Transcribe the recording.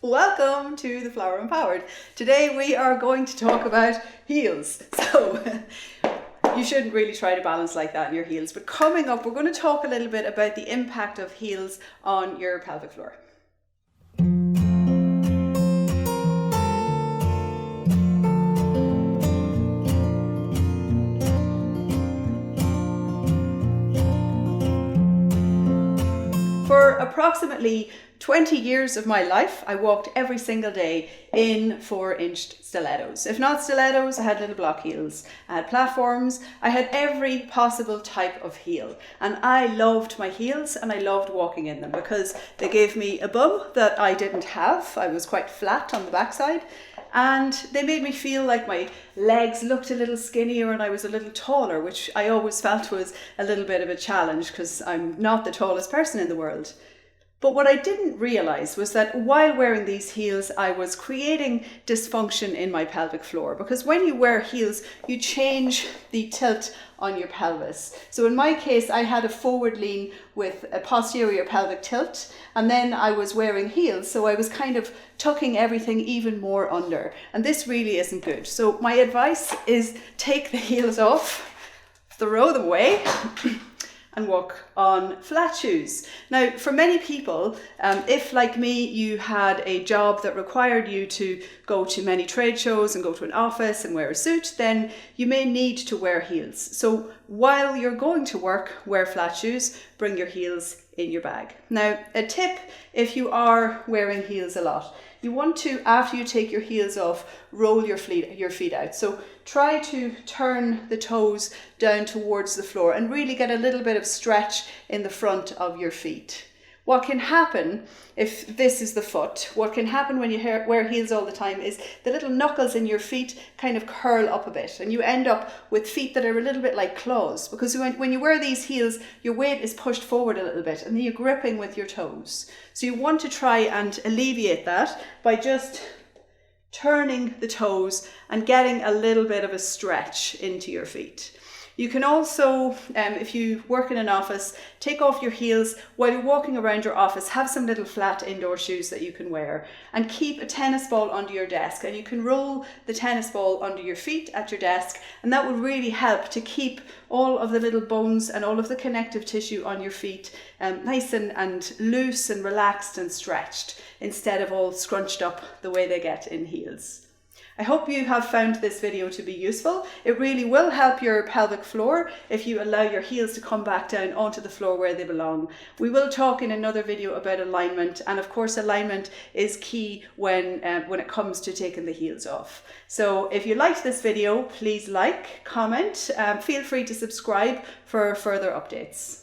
Welcome to the Flower Empowered. Today we are going to talk about heels. So you shouldn't really try to balance like that in your heels, but coming up we're going to talk a little bit about the impact of heels on your pelvic floor. For approximately 20 years of my life, I walked every single day in 4-inch stilettos. If not stilettos, I had little block heels. I had platforms. I had every possible type of heel. And I loved my heels and I loved walking in them because they gave me a bum that I didn't have. I was quite flat on the backside. And they made me feel like my legs looked a little skinnier and I was a little taller, which I always felt was a little bit of a challenge because I'm not the tallest person in the world. But what I didn't realize was that while wearing these heels, I was creating dysfunction in my pelvic floor, because when you wear heels, you change the tilt on your pelvis. So in my case, I had a forward lean with a posterior pelvic tilt, and then I was wearing heels. So I was kind of tucking everything even more under, and this really isn't good. So my advice is take the heels off, throw them away, and walk on flat shoes. Now, for many people, if like me, you had a job that required you to go to many trade shows and go to an office and wear a suit, then you may need to wear heels. So while you're going to work, wear flat shoes, bring your heels in your bag. Now, a tip if you are wearing heels a lot, you want to, after you take your heels off, roll your feet out. So try to turn the toes down towards the floor and really get a little bit of stretch in the front of your feet. What can happen if this is the foot, what can happen when you wear heels all the time is the little knuckles in your feet kind of curl up a bit and you end up with feet that are a little bit like claws, because when you wear these heels, your weight is pushed forward a little bit and then you're gripping with your toes. So you want to try and alleviate that by just turning the toes and getting a little bit of a stretch into your feet. You can also, if you work in an office, take off your heels while you're walking around your office. Have some little flat indoor shoes that you can wear and keep a tennis ball under your desk, and you can roll the tennis ball under your feet at your desk, and that will really help to keep all of the little bones and all of the connective tissue on your feet nice and loose and relaxed and stretched, instead of all scrunched up the way they get in heels. I hope you have found this video to be useful. It really will help your pelvic floor if you allow your heels to come back down onto the floor where they belong. We will talk in another video about alignment, and of course alignment is key when it comes to taking the heels off. So if you liked this video, please like, comment, feel free to subscribe for further updates.